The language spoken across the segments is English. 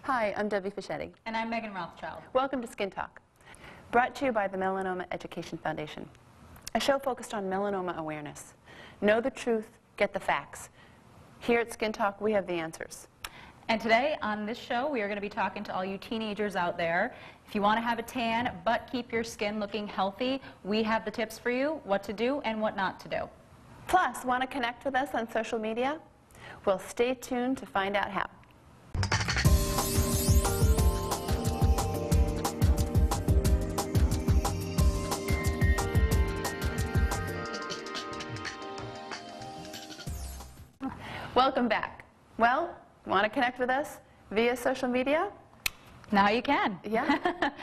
Hi, I'm Debbie Fischetti. And I'm Meghan Rothschild. Welcome to Skin Talk, brought to you by the Melanoma Education Foundation, a show focused on melanoma awareness. Know the truth, get the facts. Here at Skin Talk, we have the answers. And today on this show, we are going to be talking to all you teenagers out there. If you want to have a tan but keep your skin looking healthy, we have the tips for you, what to do and what not to do. Plus, want to connect with us on social media? Well, stay tuned to find out how. Welcome back. Well, want to connect with us via social media? Now you can. Yeah.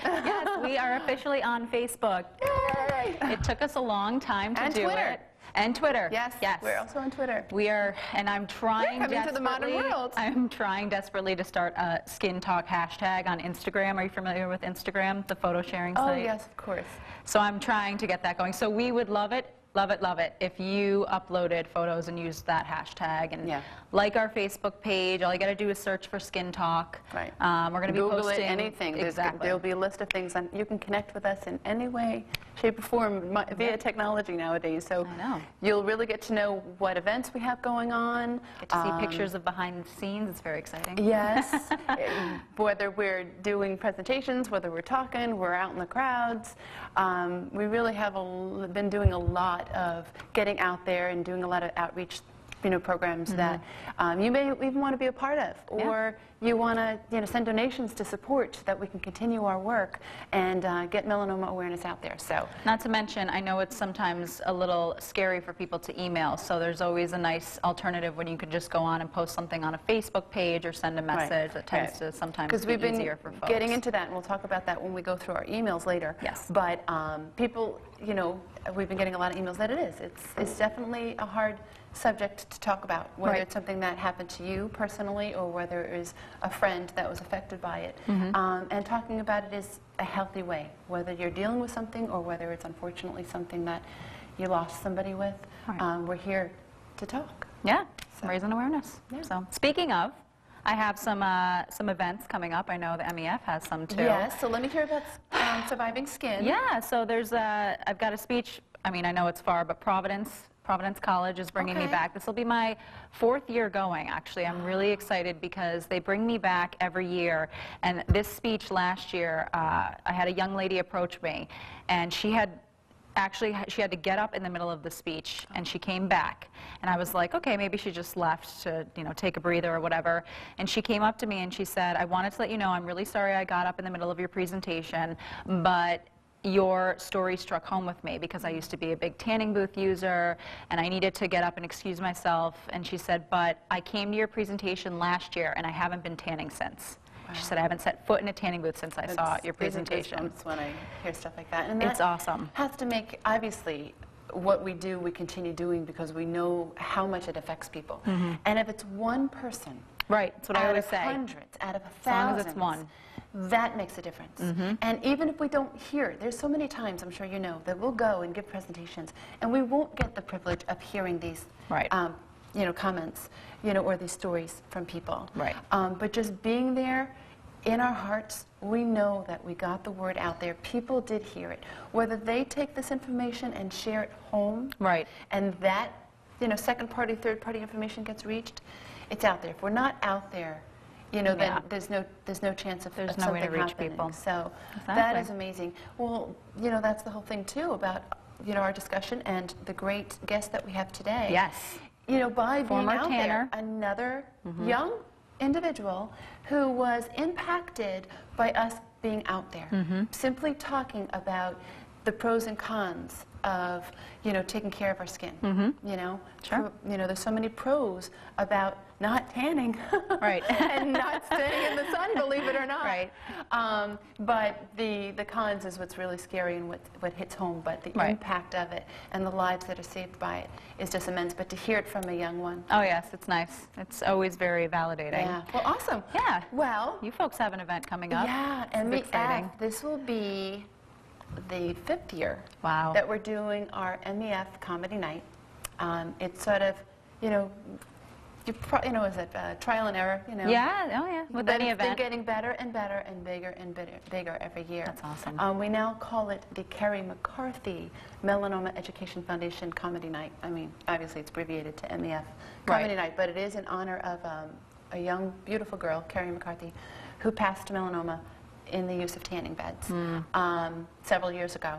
Yes, we are officially on Facebook. Yay! It took us a long time to do Twitter. it. And Twitter. Yes, yes. We're also on Twitter. We are, and I'm trying coming to the modern world. I'm trying desperately to start a Skin Talk hashtag on Instagram. Are you familiar with Instagram, the photo sharing site? Oh, yes, of course. So I'm trying to get that going. So we would love it. Love it, love it, if you uploaded photos and used that hashtag and like our Facebook page. All you got to do is search for Skin Talk. Right. We're going to be Google posting it, anything. Exactly. There'll be a list of things, and you can connect with us in any way, shape, or form via technology nowadays. So I know. You'll really get to know what events we have going on. Get to see pictures of behind the scenes. It's very exciting. Yes. Whether we're doing presentations, whether we're talking, we're out in the crowds. We really have been doing a lot of getting out there and doing a lot of outreach programs that you may even want to be a part of, or you want to send donations to support so that we can continue our work and get melanoma awareness out there. So, not to mention, I know it's sometimes a little scary for people to email, so there's always a nice alternative when you can just go on and post something on a Facebook page or send a message. That tends to sometimes be easier for folks. Getting into that, and we'll talk about that when we go through our emails later. Yes. But people, we've been getting a lot of emails that it is. It's definitely a hard subject to talk about, whether it's something that happened to you personally or whether it was a friend that was affected by it. And talking about it is a healthy way, whether you're dealing with something or whether it's unfortunately something that you lost somebody with. We're here to talk. Yeah, raising awareness. Yeah. So speaking of, I have some events coming up. I know the MEF has some too. Yes, so let me hear about Surviving Skin. Yeah, so there's I've got a speech. I mean, I know it's far, but Providence College is bringing me back. This will be my 4th year going, actually. I'm really excited because they bring me back every year. And this speech last year, I had a young lady approach me, and she had to get up in the middle of the speech, and she came back. And I was like, okay, maybe she just left to, take a breather or whatever. And she came up to me and she said, I wanted to let you know, I'm really sorry I got up in the middle of your presentation, but your story struck home with me because I used to be a big tanning booth user and I needed to get up and excuse myself. And she said, but I came to your presentation last year and I haven't been tanning since. Wow. She said, I haven't set foot in a tanning booth since I saw your presentation. It's when I hear stuff like that. And it's awesome. Has to make, obviously, what we do, we continue doing because we know how much it affects people. And if it's one person, right, that's what I always say. Out of hundreds, out of thousands, as long as it's one. That makes a difference. And even if we don't hear it, there's so many times, I'm sure you know, that we'll go and give presentations, and we won't get the privilege of hearing these comments, or these stories from people. Right. But just being there, in our hearts, we know that we got the word out there. People did hear it. Whether they take this information and share it home, and that, second-party, third-party information gets reached, it's out there. If we're not out there, then there's no chance of there's something no way to reach happening. people. So that is amazing. Well, that's the whole thing too about our discussion and the great guest that we have today. Yes. By being Former out tanner. there, another young individual who was impacted by us being out there, simply talking about the pros and cons of taking care of our skin. Sure. There's so many pros about not tanning, and not staying in the sun, believe it or not. But the cons is what's really scary and what hits home. But the impact of it and the lives that are saved by it is just immense. But to hear it from a young one. Oh yes, it's nice. It's always very validating. Yeah. Well, awesome. Yeah. Well, you folks have an event coming up. Yeah, and exciting. This will be the 5th year that we're doing our MEF Comedy Night. It's sort of, you know, is it trial and error? You know. Yeah. Oh yeah. With But any it's been event. getting better and better and bigger every year. That's awesome. We now call it the Carrie McCarthy Melanoma Education Foundation Comedy Night. I mean, obviously it's abbreviated to MEF Comedy Night, but it is in honor of a young, beautiful girl, Carrie McCarthy, who passed to melanoma in the use of tanning beds several years ago.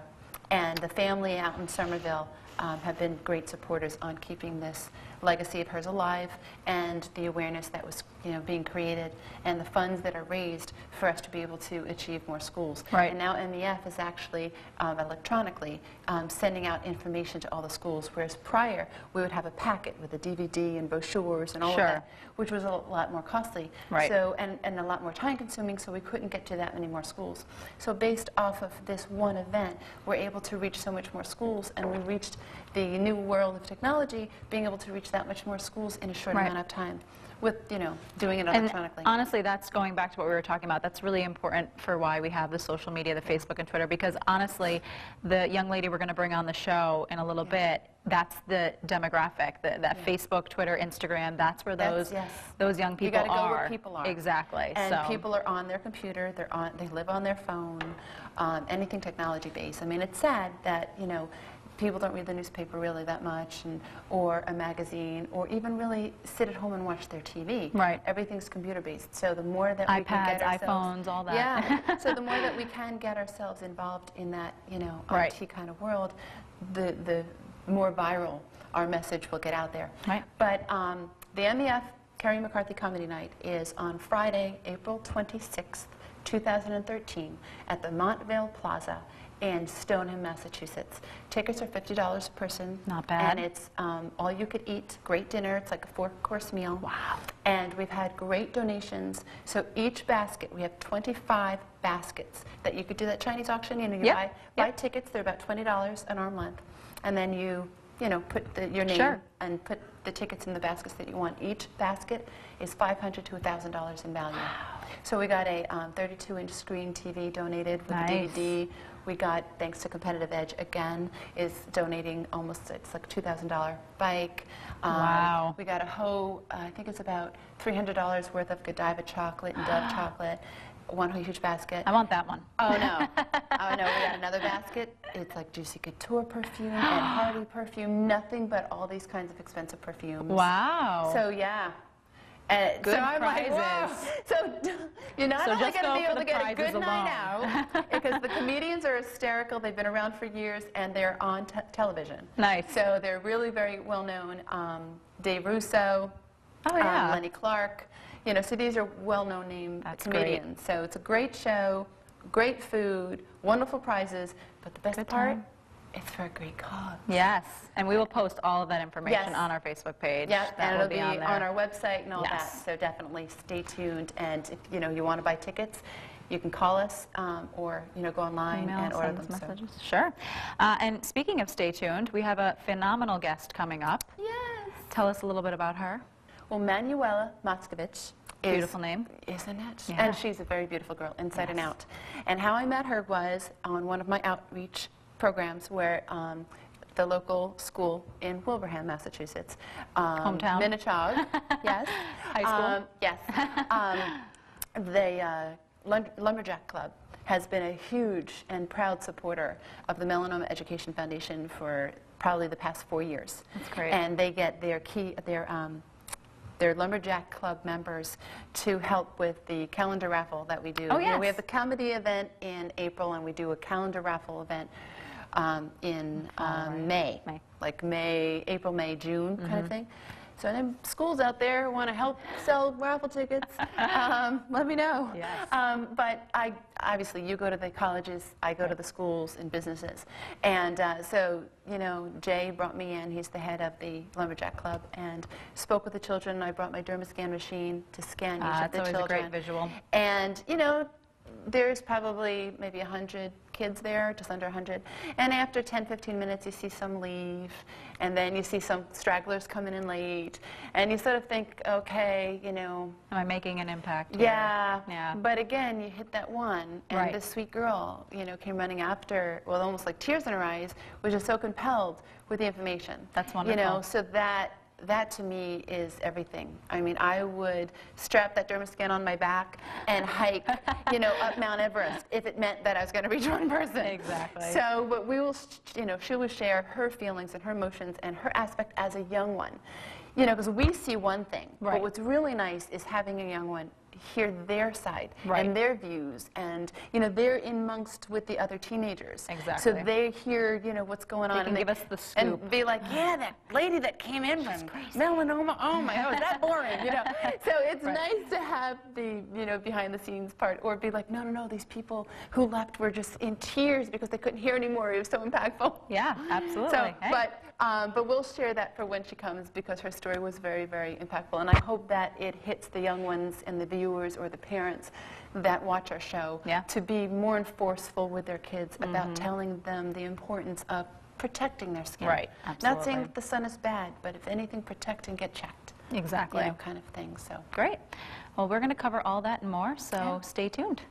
And the family out in Somerville have been great supporters on keeping this legacy of hers alive, and the awareness that was, you know, being created, and the funds that are raised for us to be able to achieve more schools. Right. And now MEF is actually electronically sending out information to all the schools, whereas prior we would have a packet with a DVD and brochures and all of that, which was a lot more costly. Right. So and a lot more time consuming, so we couldn't get to that many more schools. So based off of this one event, we're able to reach so much more schools, and we reached the new world of technology, being able to reach that much more schools in a short amount of time with, you know, doing it electronically. And honestly, that's going back to what we were talking about. That's really important for why we have the social media, the Facebook and Twitter, because honestly, the young lady we're going to bring on the show in a little bit, that's the demographic, that Facebook, Twitter, Instagram, that's where those young people are. You got to go where people are. Exactly. And people are on their computer, they live on their phone, anything technology based. I mean, it's sad that, you know, people don't read the newspaper really that much, or a magazine, or even really sit at home and watch their TV. Right. Everything's computer-based. So the more that we can iPads, get ourselves... iPhones, all that. Yeah. So the more that we can get ourselves involved in that, you know, IT kind of world, the more viral our message will get out there. Right. But the MEF Carrie McCarthy Comedy Night is on Friday, April 26th, 2013, at the Montvale Plaza in Stoneham, Massachusetts. Tickets are $50 a person. Not bad. And it's all you could eat, great dinner. It's like a 4-course meal. Wow. And we've had great donations. So each basket, we have 25 baskets that you could do that Chinese auction. You know, you buy tickets. They're about $20 an arm length. And then you know, put your name and put the tickets in the baskets that you want. Each basket is $500 to $1,000 in value. Wow. So we got a 32-inch screen TV donated with a DVD. We got, thanks to Competitive Edge, again, is donating almost, it's like $2,000 bike. Wow. We got a whole, I think it's about $300 worth of Godiva chocolate and Dove chocolate. One huge basket. I want that one. Oh, no. Oh, no, we got another basket. It's like Juicy Couture perfume and Hardy perfume, nothing but all these kinds of expensive perfumes. Wow. So, yeah. Good so I'm prizes. like, wow. So you're not only going to be able to get a good alone. night out, because the comedians are hysterical. They've been around for years, and they're on television. Nice. So they're really very well known. Dave Russo, Lenny Clark. You know, so these are well-known name comedians. Great. So it's a great show, great food, wonderful prizes, but the best part, it's for a great cause. Yes, and we will post all of that information on our Facebook page. Yeah, and it'll be on our website and all that. So definitely stay tuned. And if you want to buy tickets, you can call us or go online and order them. Messages. Sure. And speaking of stay tuned, we have a phenomenal guest coming up. Yes. Tell us a little bit about her. Well, Manuela Moscovich. Beautiful name. Isn't it? Yeah. And she's a very beautiful girl, inside and out. And how I met her was on one of my outreach programs where the local school in Wilbraham, Massachusetts. Hometown. Minnechaug, yes. High school. Yes. The Lumberjack Club has been a huge and proud supporter of the Melanoma Education Foundation for probably the past 4 years. That's great. And they get their Lumberjack Club members to help with the calendar raffle that we do. Oh, yes. We have the comedy event in April, and we do a calendar raffle event in May. Like April, May, June kind of thing. So then schools out there want to help sell raffle tickets, let me know. Yes. But obviously you go to the colleges, I go to the schools and businesses. And so, Jay brought me in, he's the head of the Lumberjack Club, and spoke with the children. I brought my dermascan machine to scan each of the children. That's always a great visual. And, there's probably maybe 100 kids there, just under 100. And after 10, 15 minutes, you see some leave, and then you see some stragglers coming in late, and you sort of think, okay, Am I making an impact here? Yeah. Yeah. But again, you hit that one, and this sweet girl, came running after, well, almost like tears in her eyes, was just so compelled with the information. That's wonderful. So that to me is everything. I mean, I would strap that dermascan on my back and hike, you know, up Mount Everest if it meant that I was going to reach one person. Exactly. So, but we will, you know, she will share her feelings and her emotions and her aspect as a young one. You know, because we see one thing, right. but what's really nice is having a young one hear their side right. and their views, and you know, they're in amongst with the other teenagers. Exactly. So they hear, you know, what's going on, and they give us the scoop and be like, yeah, that lady that came in from melanoma. Oh my God, was that boring? You know. So it's right. nice to have the, you know, behind the scenes part, or be like, no, no, no, these people who left were just in tears because they couldn't hear anymore. It was so impactful. Yeah, absolutely. So, hey. But we'll share that for when she comes, because her story was very, very impactful. And I hope that it hits the young ones and the viewers or the parents that watch our show to be more forceful with their kids about telling them the importance of protecting their skin. Right, absolutely. Not saying that the sun is bad, but if anything, protect and get checked. Exactly. You know, kind of thing. So great. Well, we're going to cover all that and more, so stay tuned.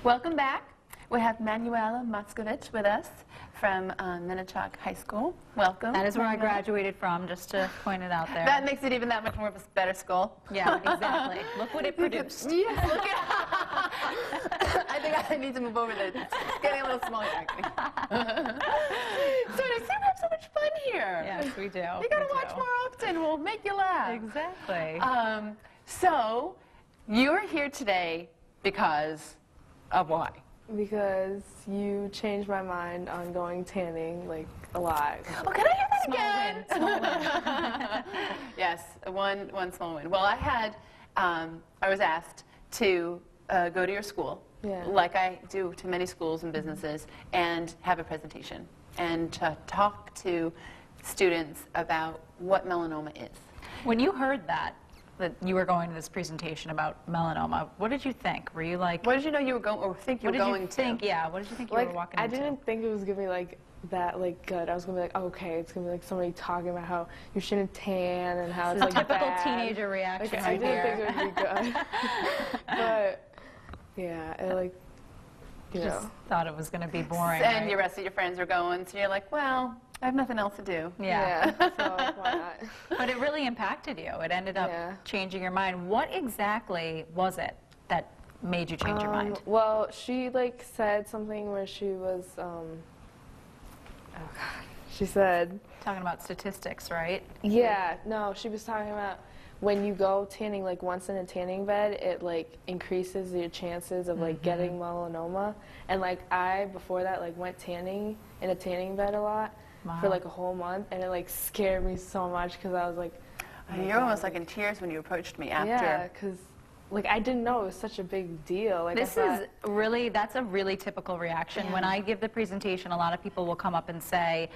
welcome back. We have Manuela Moscovich with us from Minnetonka High School. Welcome. That is where Manuela. I graduated from, just to point it out there. That makes it even that much more of a better school. Yeah, exactly. Look what it produced. Yes, look at I think I need to move over there. It's getting a little smaller, actually. So I see we have so much fun here. Yes, we do. You gotta watch more often. We'll make you laugh. Exactly. So you're here today because of why? Because you changed my mind on going tanning, like, a lot. Oh, can I hear that again? Small win. Yes, one small win. Well, I was asked to go to your school, like I do to many schools and businesses, and have a presentation and to talk to students about what melanoma is. When you heard that you were going to this presentation about melanoma, what did you think? Were you like... What did you know you were going, or think you were going to? What did you think? Yeah, what did you think you were walking into? I didn't think it was going to be like that, like, good. I was going to be like, okay, it's going to be like somebody talking about how you shouldn't tan and how it's like typical bad. teenager reaction. Like, I didn't think it would be good. But yeah, it, like, you just know. thought it was going to be boring. And right? the rest of your friends are going, so you're like, well, I have nothing else to do. Yeah. So why not? But it really impacted you. It ended up changing your mind. What exactly was it that made you change your mind? Well, she, like, said something where she was, oh God, she said... Talking about statistics, right? Yeah, no, she was talking about when you go tanning, like, once in a tanning bed, it, like, increases your chances of, like, getting melanoma. And, like, I, before that, like, went tanning in a tanning bed a lot for, like, a whole month, and it, like, scared me so much because I was like... Oh, you're almost like in tears when you approached me after. Yeah, because... Like, I didn't know it was such a big deal. Like, that's a really typical reaction. Yeah. When I give the presentation, a lot of people will come up and say,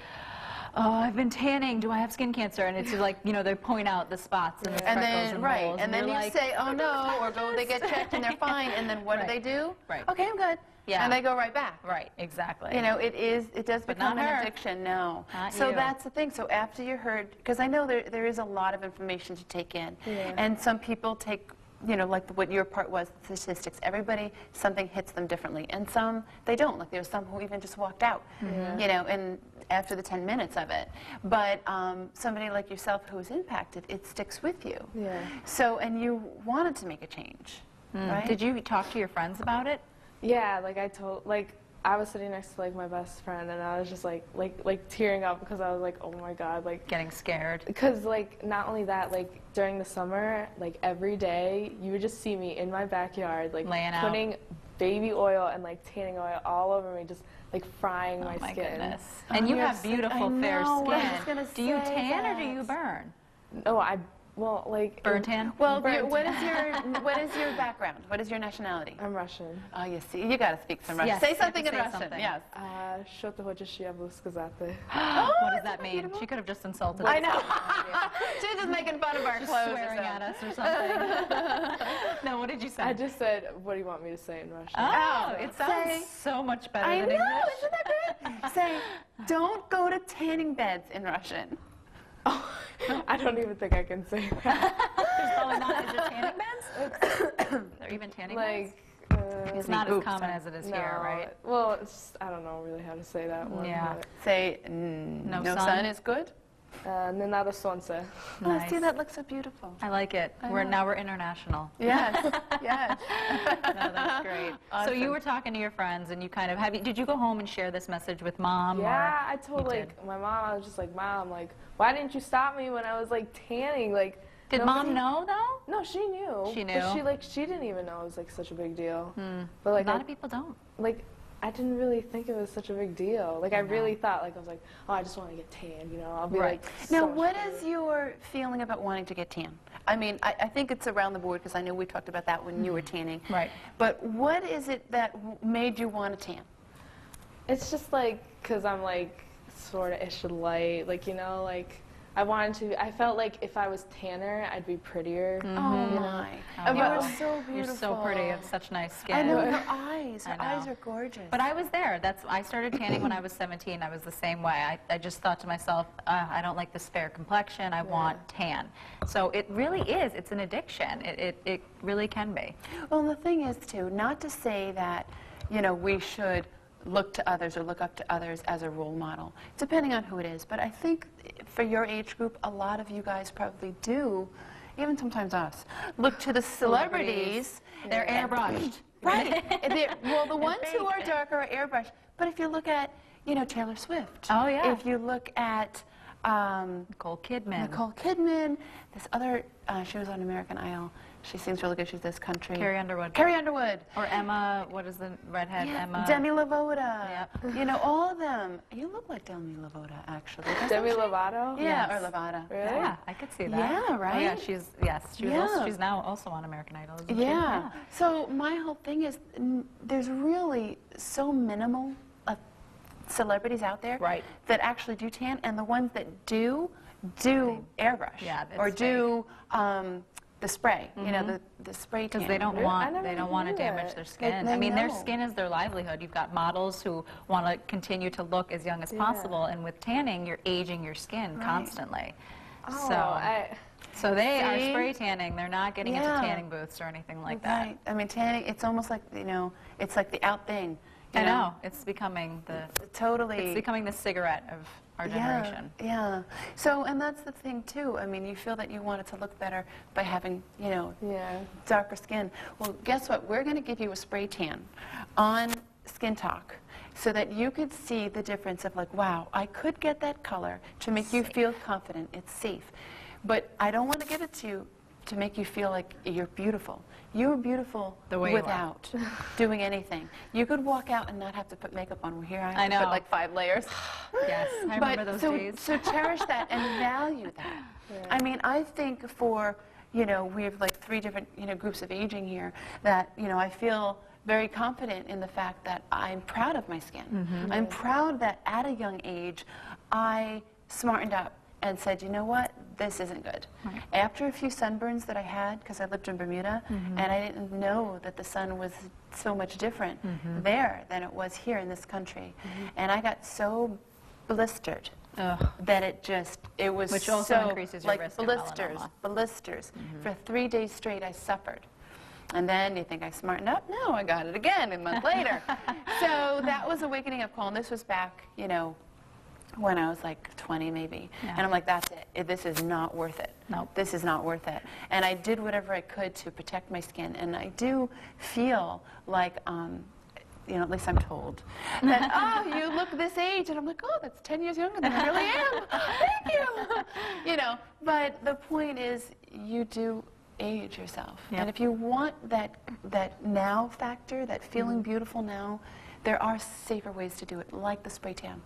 oh, I've been tanning, do I have skin cancer? And it's like, you know, they point out the spots and the freckles and moles. And then you like, say, oh no, or go, they get checked and they're fine, and then what do they do? Right. Okay, I'm good. Yeah. And they go right back. Right, exactly. You know, it does become an addiction, no. So that's the thing. So after you heard, because I know there is a lot of information to take in, and some people take, you know, like what your part was, statistics. Everybody, something hits them differently, and some they don't. Like there's some who even just walked out, you know, and after the 10 minutes of it. But somebody like yourself who is impacted, it sticks with you. Yeah. So, and you wanted to make a change, right? Did you talk to your friends about it? Yeah, like I told, like I was sitting next to like my best friend, and I was just like tearing up because I was like, oh my God, like Getting scared. because like not only that, like during the summer, like every day you would just see me in my backyard, like Laying out. putting baby oil and like tanning oil all over me, just like frying my My skin. goodness. And you you're have beautiful fair I was skin. gonna Do you say tan or do that. you burn? Oh, well, like Burn tan? Well, Burnt. what is your background? What is your nationality? I'm Russian. Oh, you see, you got to speak some Russian. Yes, Say you have something to in say Russian. something. Yes. Что ты хочешь, я буду сказать? What does that mean? She could have just insulted I us. know. She's just making fun of our Just clothes. swearing or at something. us or something. No, what did you say? I just said, what do you want me to say in Russian? Oh, it sounds Say- so much better I than know, English. isn't that good? Say, don't go to tanning beds in Russian. Oh, I don't even think I can say that. There's probably not. Is there tanning beds? Are even tanning beds? Like, It's not as Oops, common sorry. as it is no. here, right? Well, I don't know really how to say that one. Yeah. Say, No no sun? sun is good. Не надо солнце. Oh, see, that looks so beautiful. I like it. Now we're international. Yes, yes. No, that's great. So you were talking to your friends, and you kind of did you go home and share this message with Mom? Yeah, I told you like my mom. I was just like, Mom, like, why didn't you stop me when I was like tanning? Like, Did Mom know though? No, she knew. She knew? But she didn't even know it was like such a big deal. But like A lot of people don't. like I didn't really think it was such a big deal. Like I really thought like I was like, oh, I just want to get tan, you know. I'll be Right. like. Now, so what sure. is your feeling about wanting to get tan? I mean, I think it's around the board because I know we talked about that when you were tanning. Right. But what is it that made you want to tan? It's just like because I'm like sort of ish light, like you know, like I wanted to. I felt like if I was tanner, I'd be prettier. Oh my! Oh, You wow. are so beautiful. You're so pretty. You have such nice skin. I know her eyes. Her I know. eyes are gorgeous. But I was there. I started tanning when I was 17. I was the same way. I just thought to myself, I don't like this fair complexion. I want tan. So it really is. It's an addiction. It really can be. Well, the thing is, too, not to say that, you know, we should look to others or look up to others as a role model, depending on who it is. But I think for your age group, a lot of you guys probably do, even sometimes us, look to the celebrities. They're airbrushed. Right. Well, the ones who are darker are airbrushed. But if you look at, you know, Taylor Swift. Oh, yeah. If you look at Nicole Kidman. Nicole Kidman, this other, she was on American Idol. She sings really good. She's this country. Carrie Underwood. Carrie Underwood. Or Emma, what is the redhead? Yeah, Emma. Demi Lovato. Yep. You know, all of them. You look like Demi Lovato, actually. doesn't Demi she? Lovato? Yeah, Yes. or Lovato. Really? Yeah, I could see that. Yeah, right? Oh, yeah, she was Yeah. she's now also on American Idol, isn't she? Yeah. So my whole thing is, there's really so minimal of celebrities out there Right. that actually do tan, and the ones that do airbrush. Yeah, that's or fake. do the spray. You know, the spray tan. Because they don't Really? I want never to knew damage that. their skin. They I mean, their know. skin is their livelihood. You've got models who want to continue to look as young as possible, and with tanning, you're aging your skin constantly. Oh, So they are See? spray tanning. They're not getting into Yeah. tanning booths or anything like that. Right. I mean, tanning, it's almost like, you know, it's like the out thing. You I know. It's becoming Totally. It's becoming the cigarette of our generation. Yeah. So, and that's the thing, too. I mean, you feel that you want it to look better by having, you know, yeah. darker skin. Well, guess what? We're going to give you a spray tan on Skin Talk so that you could see the difference of like, wow, I could get that color to make you feel confident. It's safe. But I don't want to give it to you to make you feel like you're beautiful. You're beautiful The way you are. without doing anything. You could walk out and not have to put makeup on. Well, here I have I to put know. like 5 layers. Yes, I remember those days. So cherish that and value that. Yeah. I mean, I think for, you know, we have like 3 different, you know, groups of aging here that, you know, I feel very confident in the fact that I'm proud of my skin. I'm proud that at a young age, I smartened up and said, you know what, this isn't good. Right. After a few sunburns that I had, because I lived in Bermuda, and I didn't know that the sun was so much different there than it was here in this country. And I got so blistered Ugh. that it was Which also so, increases your like risk of blisters, melanoma. blisters. For 3 days straight, I suffered. And then you think I smartened up? No, I got it again a month later. So that was a wakening up call, and this was back, you know, when I was like 20 maybe. Yeah. And I'm like, that's it. This is not worth it. Nope. This is not worth it. And I did whatever I could to protect my skin. And I do feel like you know, at least I'm told, that, oh, you look this age. And I'm like, oh, that's 10 years younger than I really am. Thank you. You know, but the point is you do age yourself. Yep. And if you want that now factor, that feeling beautiful now, there are safer ways to do it, like the spray tan,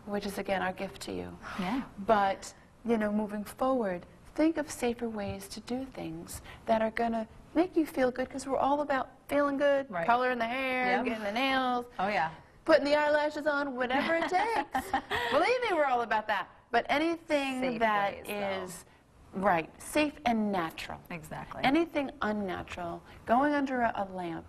which is, again, our gift to you. Yeah. But, you know, moving forward, think of safer ways to do things that are going to make you feel good, because we're all about feeling good, Right. coloring the hair, Yep. getting the nails, Oh, yeah. putting the eyelashes on, whatever it takes. Believe me, we're all about that. But anything Safe that ways, though. is, right, safe and natural. Exactly. Anything unnatural, going under a lamp,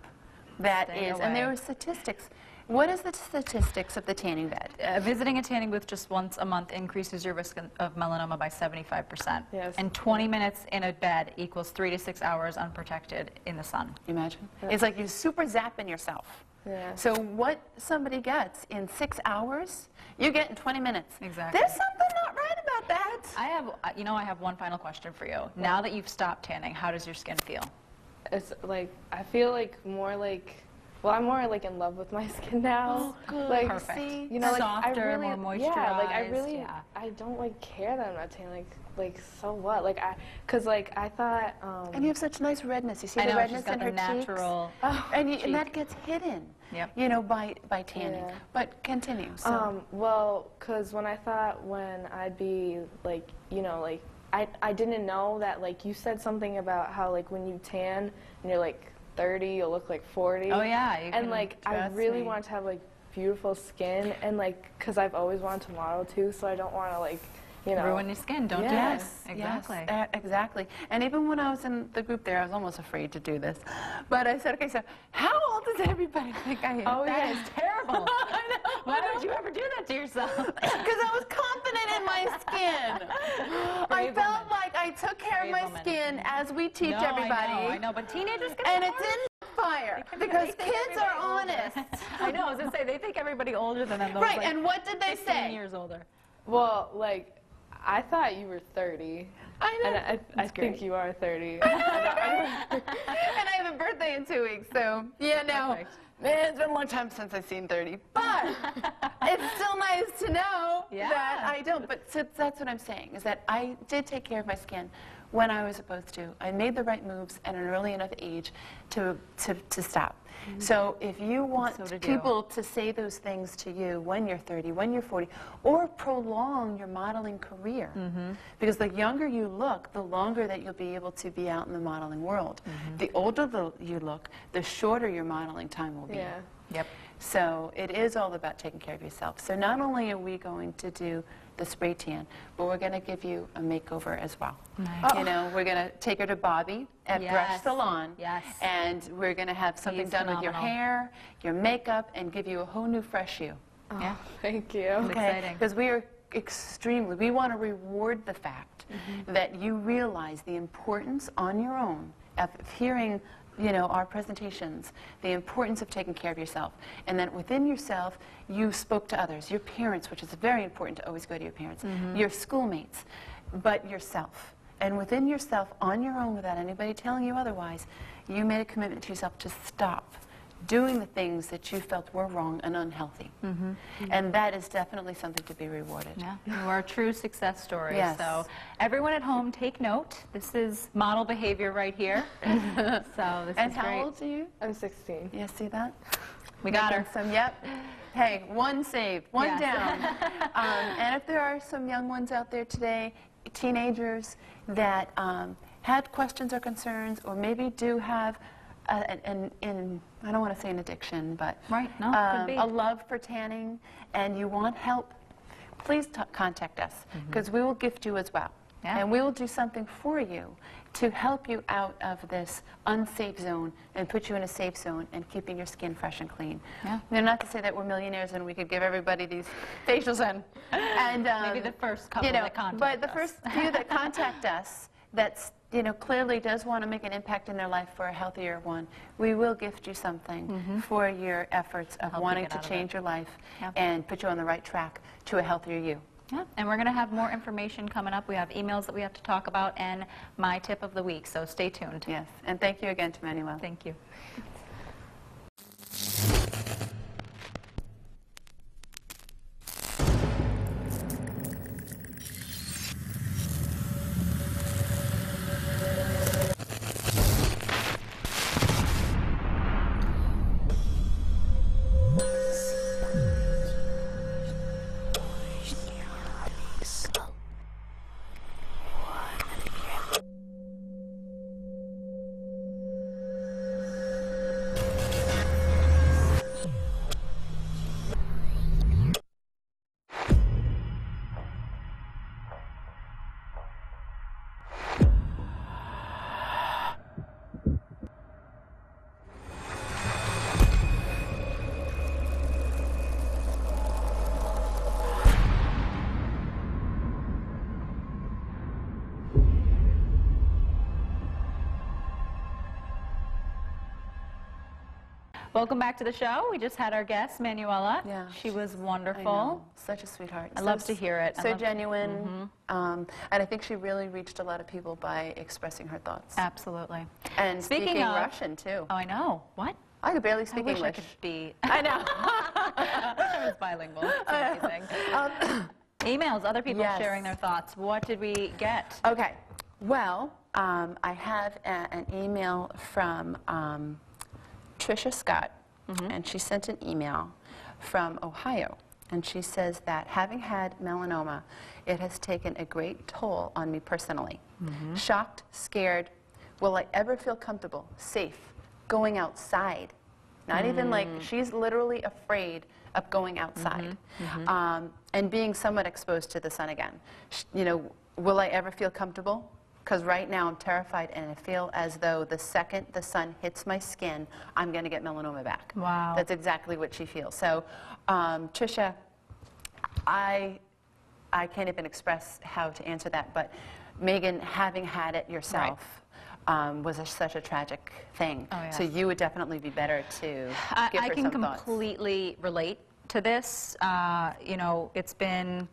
that Stay is, and there away. were statistics. What is the statistics of the tanning bed? Visiting a tanning booth just once a month increases your risk of melanoma by 75%. Yes. And 20 minutes in a bed equals 3 to 6 hours unprotected in the sun. You imagine? It's like you super zapping yourself. Yeah. So what somebody gets in 6 hours, you get in 20 minutes. Exactly. There's something not right about that. I have one final question for you. Now that you've stopped tanning, how does your skin feel? It's like, I feel like more like, well, I'm more like in love with my skin now. Oh, good. Like, Perfect. See? you know, like, Softer, I really, more yeah, like I moisturized, really, yeah. I don't like care that I'm not tan. Like so what? Like cause like I thought. And you have such nice redness. You see I the know, redness she's got in the her natural cheeks? Oh, and cheek. that gets hidden, Yep. you know, by tanning. Yeah. But continue. So. Well, cause when I thought when I'd be like, you know, like I didn't know that, like, you said something about how, like, when you tan and you're like 30, you'll look like 40. Oh, yeah. You And can like I trust really me. want to have like beautiful skin, and like cause I've always wanted to model too, so I don't want to, like, you know, Ruin your skin, don't do Yes, it. Exactly. Yes, exactly. And even when I was in the group there, I was almost afraid to do this. But I said, okay, so how old does everybody think I am? Oh, That yeah. is terrible. I know. Why don't you ever do that to yourself? Because I was confident in my skin. I Brave felt woman. like I took care Brave of my woman. skin as we teach No, everybody. I know, but teenagers get And it hard. didn't fire They because think kids are everybody honest. older. I know, I was going to say, they think everybody older than them. Those, Right, like, and what did they 15 say? years older. well, like, I thought you were 30. I know. And I That's think great. you are 30. And I have a birthday in 2 weeks, so yeah, no. Perfect. Man, it's been a long time since I've seen 30. But it's still nice to know Yeah. that I don't. But so that's what I'm saying, is that I did take care of my skin when I was supposed to. I made the right moves at an early enough age to stop. So if you want So did you. people to say those things to you when you're 30, when you're 40, or prolong your modeling career, because the younger you look, the longer that you'll be able to be out in the modeling world. The older you look, the shorter your modeling time will be. Yeah. Yep. So it is all about taking care of yourself. So not only are we going to do the spray tan, but we're going to give you a makeover as well. Nice. You know, we're going to take her to Bobby at Brush Yes. Salon. Yes. And we're going to have something He's done with your phenomenal. hair, your makeup, and give you a whole new fresh you. Yeah. Thank you. It's exciting. Because we are extremely, we want to reward the fact that you realize the importance on your own of hearing, you know, our presentations, the importance of taking care of yourself, and that within yourself, you spoke to others, your parents, which is very important to always go to your parents, your schoolmates, but yourself. And within yourself, on your own, without anybody telling you otherwise, you made a commitment to yourself to stop doing the things that you felt were wrong and unhealthy. And that is definitely something to be rewarded. Yeah, you are a true success story. Yes. So everyone at home, take note. This is model behavior right here. So this And is how great. old are you? I'm 16. Yeah, see that? We got her. Making some, yep. Hey, one saved, one Yes. down. And if there are some young ones out there today, teenagers that had questions or concerns, or maybe do have I don't want to say an addiction, but Right, no, could be. a love for tanning, and you want help, please contact us, because we will gift you as well. Yeah. And we will do something for you to help you out of this unsafe zone and put you in a safe zone and keeping your skin fresh and clean. Yeah. Now, not to say that we're millionaires and we could give everybody these facials and Maybe the first couple you know, that contact but the us. first few that contact us, that's, you know, clearly does want to make an impact in their life for a healthier one, we will gift you something for your efforts of Help you wanting get to out of change it. your life Yep. and put you on the right track to a healthier you. Yeah, and we're going to have more information coming up. We have emails that we have to talk about and my tip of the week, so stay tuned. Yes, and thank you again to Manuel. Thank you. Welcome back to the show. We just had our guest, Manuela. Yeah. She was I wonderful. know. Such a sweetheart. I love to hear it. So genuine. And I think she really reached a lot of people by expressing her thoughts. Absolutely. And speaking of Russian, too. Oh, I know. What? I could barely speak I wish English. I could be. I know. I was bilingual. It's amazing. Emails, other people Yes. sharing their thoughts. What did we get? Okay. Well, I have an email from Tricia Scott, and she sent an email from Ohio. And she says that having had melanoma, it has taken a great toll on me personally. Shocked, scared. Will I ever feel comfortable, safe, going outside? Not even like, she's literally afraid of going outside. And being somewhat exposed to the sun again. You know, will I ever feel comfortable? Because right now I'm terrified and I feel as though the second the sun hits my skin, I'm going to get melanoma back. Wow. That's exactly what she feels. So, Tricia, I can't even express how to answer that, but Meghan, having had it yourself, was such a tragic thing. Oh, yes. So you would definitely be better to give I her can some thoughts. completely relate to this. You know, it's been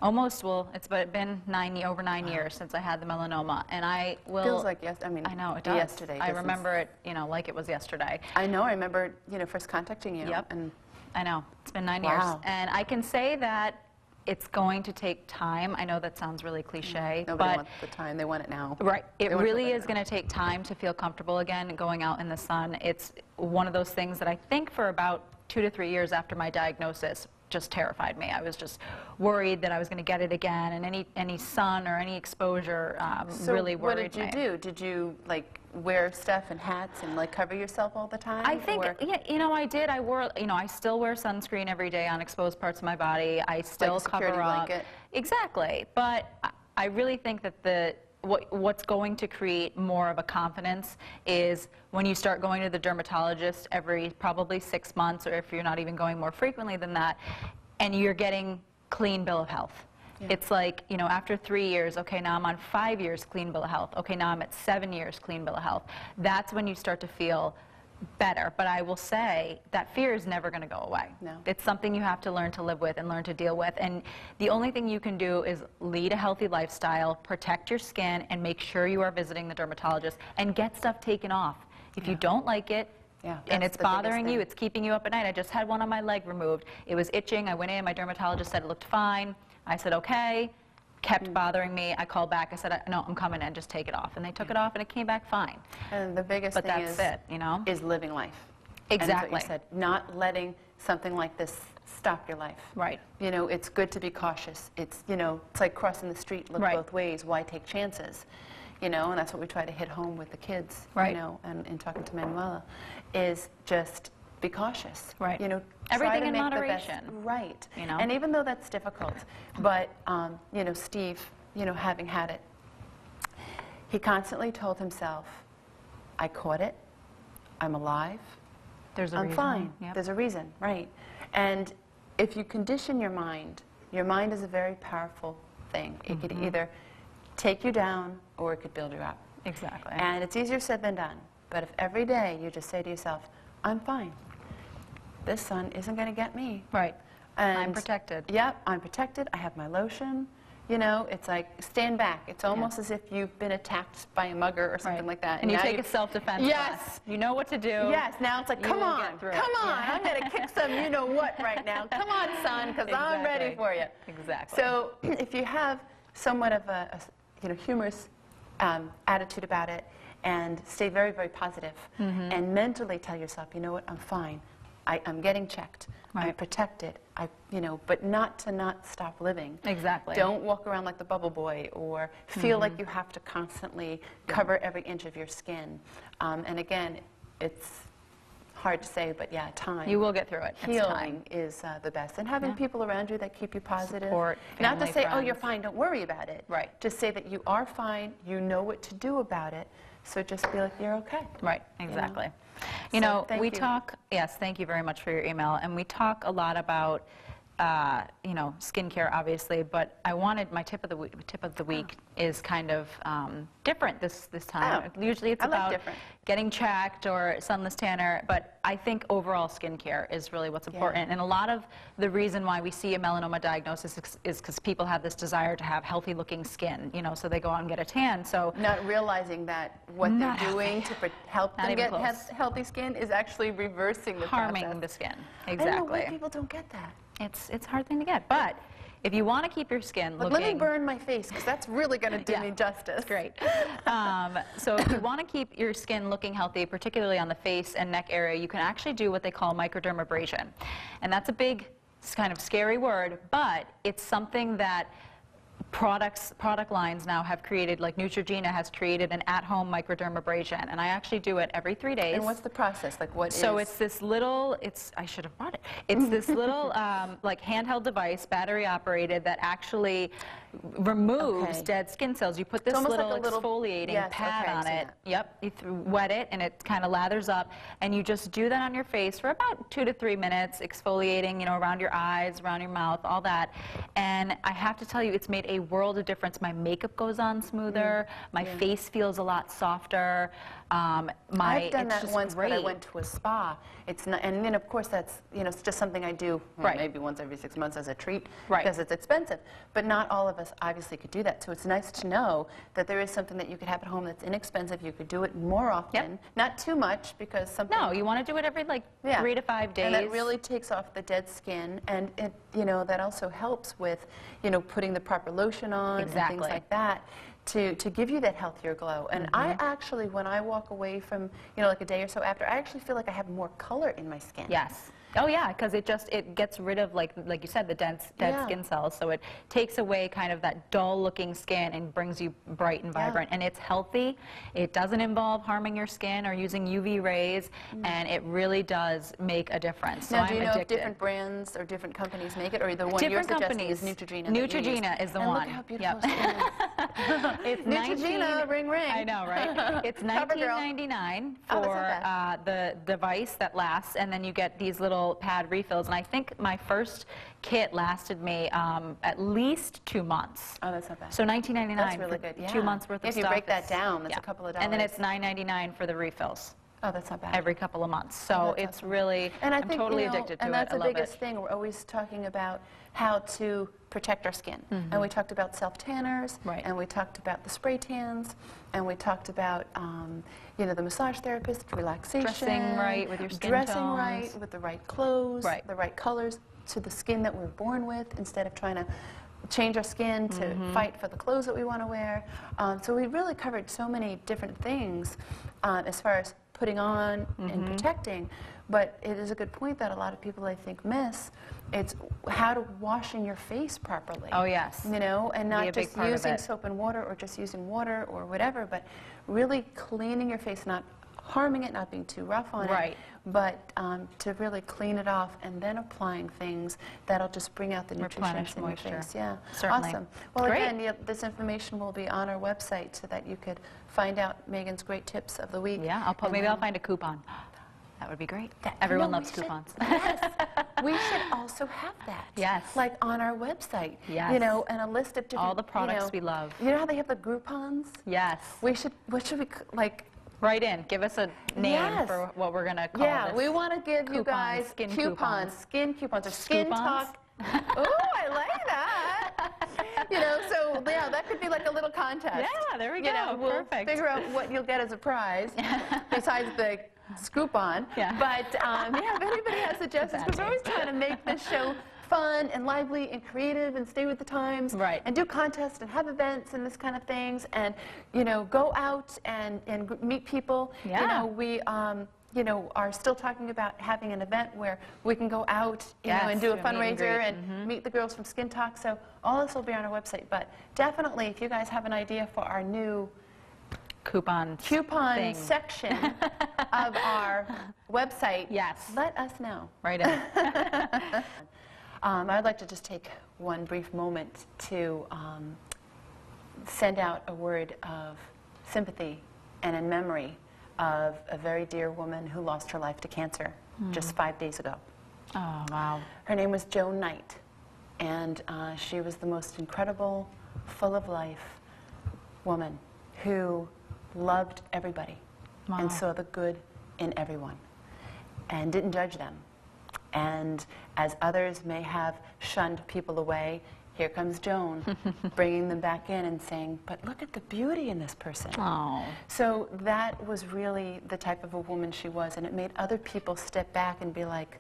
almost, well, it's been over 9 years since I had the melanoma, and I will. Feels like I mean, I know it does. yesterday. I remember it, you know, like it was yesterday. I know. I remember, first contacting you. Yep. And I know. It's been 9 Wow. years, and I can say that it's going to take time. I know that sounds really cliche, nobody but wants the time. They want it now. right, it They want really right is now. going to take time to feel comfortable again going out in the sun. It's one of those things that I think for about 2 to 3 years after my diagnosis just terrified me. I was just worried that I was going to get it again, and any sun or any exposure really worried me. So what did you do? Did you like wear stuff and hats and like cover yourself all the time? I think, or yeah, you know, I did. I wore, you know, I still wear sunscreen every day on exposed parts of my body. I still Like a security cover up. blanket? Exactly. But I really think that what's going to create more of a confidence is when you start going to the dermatologist every probably 6 months, or if you're not even going more frequently than that, and you're getting clean bill of health. Yeah. It's like, you know, after 3 years, okay, now I'm on 5 years clean bill of health. Okay, now I'm at 7 years clean bill of health. That's when you start to feel better. But I will say that fear is never going to go away. No. It's something you have to learn to live with and learn to deal with. And the only thing you can do is lead a healthy lifestyle, protect your skin, and make sure you are visiting the dermatologist and get stuff taken off. If you don't like it, Yeah, and that's it's the biggest bothering you, thing. it's keeping you up at night. I just had one on my leg removed. It was itching. I went in, my dermatologist said it looked fine. I said, okay. Kept bothering me. I called back. I said, no, I'm coming in. Just take it off. And they took it off, and it came back fine. And the biggest But thing that's is, it, you know? is living life. Exactly. And that's what you said, not letting something like this stop your life. Right. You know, it's good to be cautious. It's, it's like crossing the street, look Right. both ways. Why take chances? And that's what we try to hit home with the kids, Right. and talking to Manuela, is just be cautious. Right. Try Everything to in make the best- moderation. right. You know? And even though that's difficult, but, Steve, having had it, he constantly told himself, I caught it, I'm alive, There's a I'm reason. fine. Yep. There's a reason, right? And if you condition your mind is a very powerful thing. It could either take you down or it could build you up. Exactly. And it's easier said than done. But if every day you just say to yourself, I'm fine. This sun isn't going to get me. Right. And I'm protected. Yep, I'm protected. I have my lotion. It's like stand back. It's almost as if you've been attacked by a mugger or something like that. And you now take a self-defense Yes. class. You know what to do. Yes, now it's like, You come will on, get through it. come on. Yeah. I'm going to kick some you-know-what right now. Come on, son, because I'm ready Exactly. for you. Exactly. So if you have somewhat of a humorous attitude about it and stay very, very positive and mentally tell yourself, you know what, I'm fine. I'm getting checked. I'm Right. protected. But not to not stop living. Exactly. Don't walk around like the bubble boy or feel like you have to constantly cover every inch of your skin. And again, it's hard to say, but yeah, time. You will get through it. It's time. Healing is the best. And having people around you that keep you positive. Support, Not to family, say, oh, you're friends. fine, don't worry about it. Right. Just say that you are fine, you know what to do about it, so just be like, you're okay. Right, exactly. So, thank We you. talk, yes, thank you very much for your email, and we talk a lot about you know, skincare, obviously, but I wanted my tip of the week is kind of different this time. Usually it's about getting checked or sunless tanner, but I think overall skincare is really what's important. And a lot of the reason why we see a melanoma diagnosis is because people have this desire to have healthy looking skin, you know, so they go out and get a tan. So not realizing that what they're doing to help them get healthy skin is actually reversing the harming the skin. Exactly. I don't know why people don't get that. It's a hard thing to get, but if you want to keep your skin looking... Let me burn my face, because that's really going to do me justice. Great. So if you want to keep your skin looking healthy, particularly on the face and neck area, you can actually do what they call microdermabrasion. And that's a big, kind of scary word, but it's something that product lines now have created, like Neutrogena has created an at-home microdermabrasion, and I actually do it every 3 days. And what's the process? Like what So it's this little, I should have brought it. It's this little like handheld device, battery operated, that actually removes dead skin cells. You put this little exfoliating pad on it. Yep, you wet it and it kind of lathers up, and you just do that on your face for about 2 to 3 minutes, exfoliating, you know, around your eyes, around your mouth, all that. And I have to tell you, it's made a world of difference. My makeup goes on smoother, my face feels a lot softer. I've done that once, but I went to a spa. It's not, and then of course that's, you know, it's just something I do maybe once every 6 months as a treat because it's expensive. But not all of us obviously could do that. So it's nice to know that there is something that you could have at home that's inexpensive. You could do it more often, not too much, because something. No, you want to do it every like 3 to 5 days. And that really takes off the dead skin, and it, you know, that also helps with, you know, putting the proper lotion on and things like that. To give you that healthier glow. And I actually, when I walk away from, you know, like a day or so after, I actually feel like I have more color in my skin. Yes. Oh yeah, because it gets rid of, like you said, the dead skin cells. So it takes away kind of that dull looking skin and brings you bright and vibrant. And it's healthy. It doesn't involve harming your skin or using UV rays, and it really does make a difference. Now, do you know if different brands or different companies make it, or the one you're suggesting is Neutrogena? Neutrogena is the one. Look how beautiful skin is. It's Neutrogena, ring ring. I know, right? It's $19.99 for the device that lasts, and then you get these little pad refills, and I think my first kit lasted me at least 2 months. Oh, that's not bad. So $19.99 that's really good. 2 months worth of stuff. If you break that down, that's a couple of dollars. And then it's $9.99 for the refills. Oh, that's not bad. Every couple of months. So it's really, and I I'm think, totally you know, addicted to and it. that's I the love biggest it. thing. We're always talking about how to protect our skin. And we talked about self-tanners, and we talked about the spray tans, and we talked about, you know, the massage therapist, relaxation. Dressing right with your skin Dressing tones. right with the right clothes, the right colors to the skin that we're born with, instead of trying to change our skin to fight for the clothes that we want to wear. So we really covered so many different things as far as putting on and protecting. But it is a good point that a lot of people, I think, miss. It's how to washing your face properly. Oh, yes. You know, and not just using soap and water or just using water or whatever, but really cleaning your face, not harming it, not being too rough on it, but to really clean it off and then applying things that'll just bring out the nutrients in your face. Yeah, certainly. Awesome. Well, again, this information will be on our website so that you could find out Megan's great tips of the week. Yeah, maybe I'll find a coupon. That would be great. Everyone loves coupons. Yes. We should also have that. Yes. Like on our website. Yes. You know, and a list of different... all the products we love. You know how they have the Groupons? Yes. We should, what should we, like... Write in. Give us a name for what we're going to call this. Yeah, we want to give you guys skin coupons, or skin talk. Ooh, I like that. You know, so yeah, that could be like a little contest. Yeah, there we go. You know, we'll Perfect. figure out what you'll get as a prize besides the scoop on. Yeah. But yeah, if anybody has suggestions, because we're always trying to make this show fun and lively and creative and stay with the times, and do contests and have events and this kind of things, and you know, go out and meet people. Yeah. You know, we you know, are still talking about having an event where we can go out, you know, and do a fundraiser and meet the girls from Skin Talk. So all this will be on our website. But definitely, if you guys have an idea for our new coupon section of our website, let us know. Right in. I'd like to just take one brief moment to send out a word of sympathy and in memory of a very dear woman who lost her life to cancer just 5 days ago. Oh, wow. Her name was Joan Knight. And she was the most incredible, full of life woman who loved everybody and saw the good in everyone and didn't judge them. And as others may have shunned people away, here comes Joan, bringing them back in and saying, but look at the beauty in this person. Oh. So that was really the type of a woman she was, and it made other people step back and be like,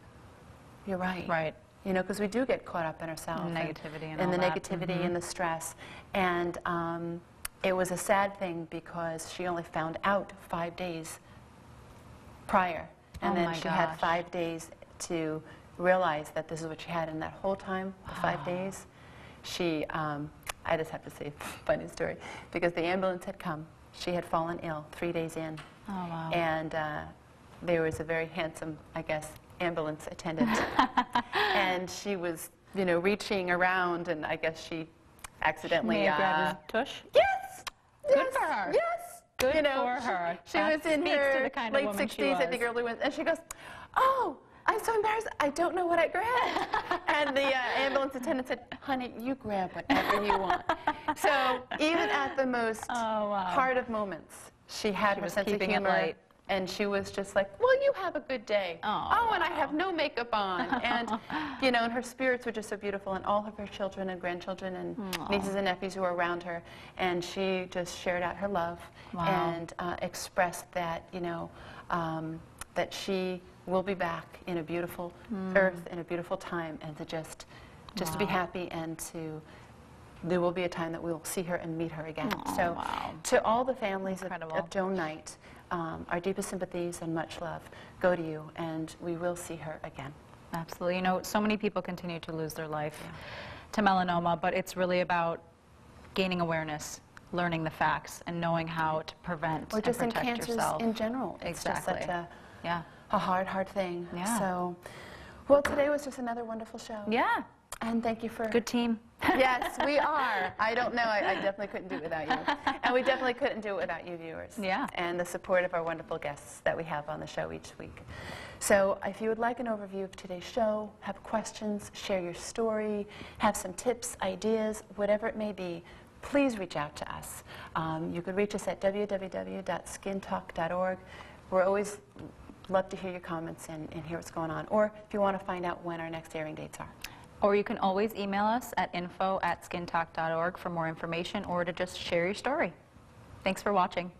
you're right. Right. You know, because we do get caught up in ourselves. Negativity and all all the that. negativity and the stress. And it was a sad thing because she only found out 5 days prior. And Oh then my she had gosh. 5 days to realize that this is what she had. And that whole time, the 5 days, she, I just have to say a funny story, because the ambulance had come. She had fallen ill 3 days in. Oh, wow. And there was a very handsome, I guess, ambulance attendant. And she was, you know, reaching around, and I guess she accidentally... May have grabbed his tush? Yes! Good Yes! for her. Yes! Good you know, for her. She That was in speaks to her the kind of late woman she 60s, I was. think early 1s, and she goes, oh, I'm so embarrassed, I don't know what I grabbed. And the ambulance attendant said, honey, you grab whatever you want. So even at the most hard of moments, she had her was sense of keeping it humor. light. And she was just like, well, you have a good day. Oh, And I have no makeup on. And, you know, and her spirits were just so beautiful, and all of her children and grandchildren and nieces and nephews who were around her. And she just shared out her love and expressed that, you know, that she will be back in a beautiful earth, in a beautiful time, and to just to be happy, and there will be a time that we will see her and meet her again. So to all the families of Joan Knight, our deepest sympathies and much love go to you, and we will see her again. Absolutely. You know, so many people continue to lose their life to melanoma, but it's really about gaining awareness, learning the facts, and knowing how to prevent Or just in and protect cancers yourself. in general. It's just such a hard, hard thing. Yeah. So, well, today was just another wonderful show. Yeah. And thank you for... Good team. Yes, we are. I don't know. I definitely couldn't do it without you. And we definitely couldn't do it without you viewers. Yeah. And the support of our wonderful guests that we have on the show each week. So if you would like an overview of today's show, have questions, share your story, have some tips, ideas, whatever it may be, please reach out to us. You could reach us at www.skintalk.org. We're always love to hear your comments and hear what's going on. Or if you want to find out when our next airing dates are. Or you can always email us at info@skintalk.org for more information, or to just share your story. Thanks for watching.